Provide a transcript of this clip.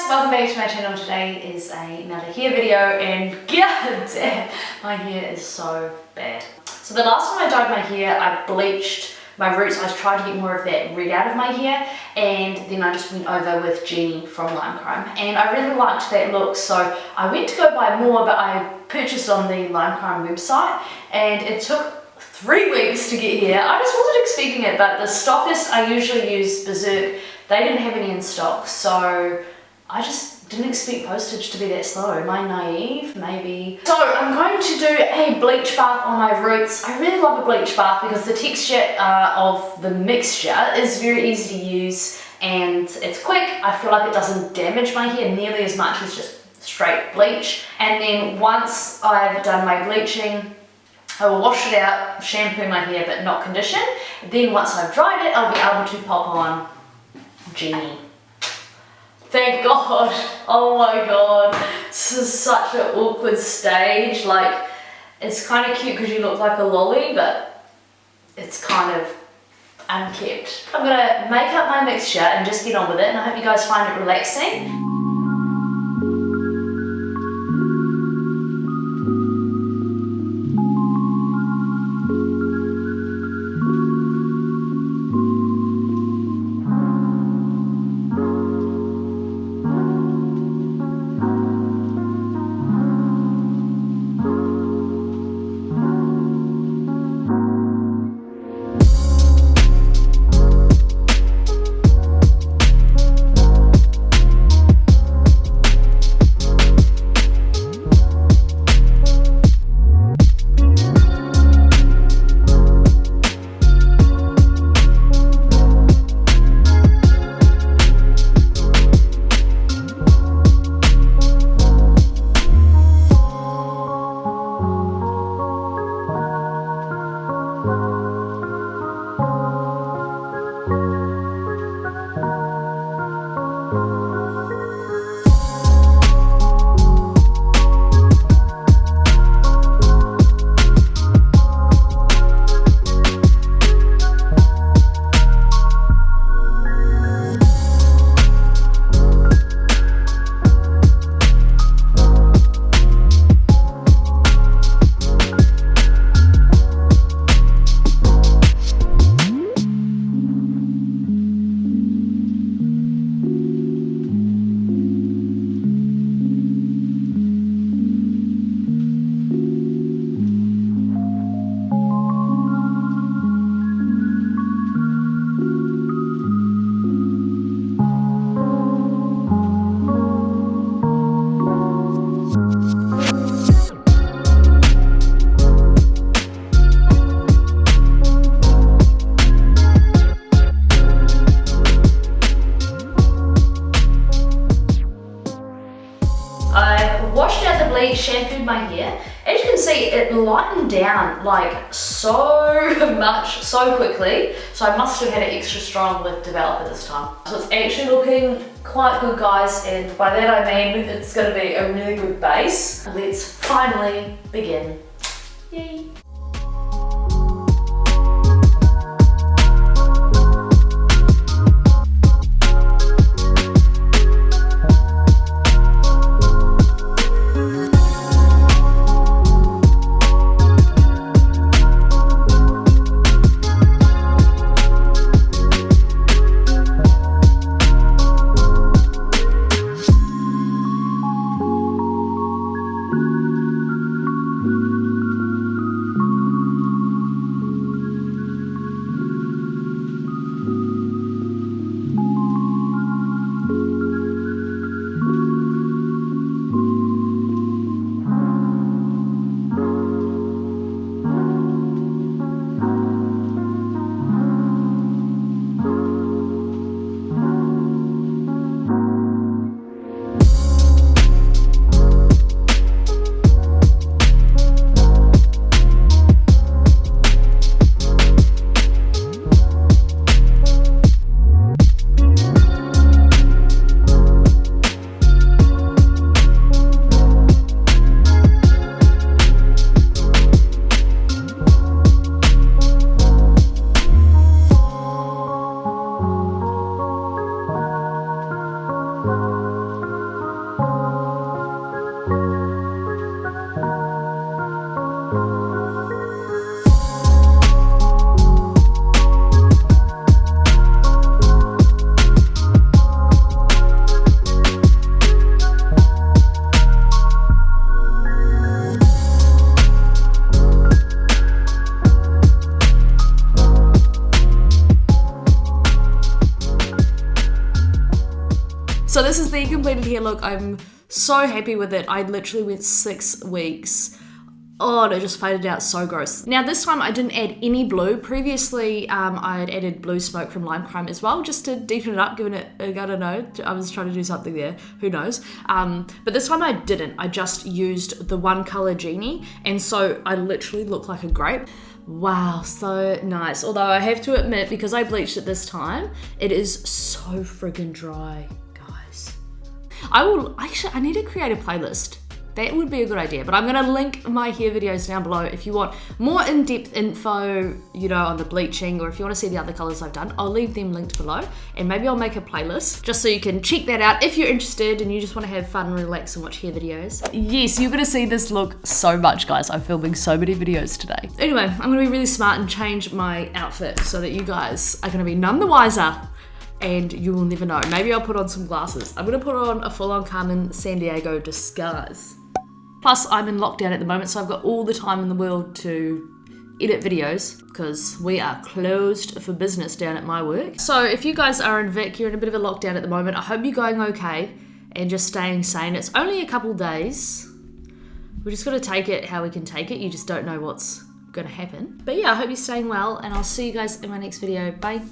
welcome back to my channel. Today is another hair video and god damn, my hair is so bad. So the last time I dyed my hair, I bleached my roots. I tried to get more of that red out of my hair, and then I just went over with Genie from Lime Crime, and I really liked that look, so I went to go buy more, but I purchased on the Lime Crime website and it took 3 weeks to get here. I just wasn't expecting it, but the stockist I usually use, Berserk, they didn't have any in stock, so I just didn't expect postage to be that slow. Am I naive? Maybe. So I'm going to do a bleach bath on my roots. I really love a bleach bath because the texture of the mixture is very easy to use and it's quick. I feel like it doesn't damage my hair nearly as much as just straight bleach. And then once I've done my bleaching, I will wash it out, shampoo my hair but not condition. Then once I've dried it, I'll be able to pop on Genie. Thank God. Oh my God. This is such an awkward stage. Like, it's kind of cute because you look like a lolly, but it's kind of unkept. I'm gonna make up my mixture and just get on with it, and I hope you guys find it relaxing. Shampooed my hair. As you can see, it lightened down like so much, so quickly. So I must have had an extra strong lip developer this time. So it's actually looking quite good, guys, and by that I mean it's going to be a really good base. Let's finally begin. Yay! So this is the completed hair look. I'm so happy with it. I literally went 6 weeks. Oh, and it just faded out so gross. Now this time I didn't add any blue. Previously, I had added blue smoke from Lime Crime as well, just to deepen it up, giving it, I don't know, I was trying to do something there, who knows. But this time I didn't. I just used the one color Genie, and so I literally look like a grape. Wow, so nice. Although I have to admit, because I bleached it this time, it is so friggin' dry, guys. I need to create a playlist. That would be a good idea, but I'm gonna link my hair videos down below if you want more in-depth info, you know, on the bleaching, or if you wanna see the other colors I've done, I'll leave them linked below, and maybe I'll make a playlist just so you can check that out if you're interested and you just wanna have fun, relax, and watch hair videos. Yes, you're gonna see this look so much, guys. I'm filming so many videos today. Anyway, I'm gonna be really smart and change my outfit so that you guys are gonna be none the wiser, and you will never know. Maybe I'll put on some glasses. I'm gonna put on a full-on Carmen Sandiego disguise. Plus, I'm in lockdown at the moment, so I've got all the time in the world to edit videos because we are closed for business down at my work. So if you guys are in Vic, you're in a bit of a lockdown at the moment, I hope you're going okay and just staying sane. It's only a couple days. We're just gonna take it how we can take it. You just don't know what's gonna happen. But yeah, I hope you're staying well, and I'll see you guys in my next video. Bye.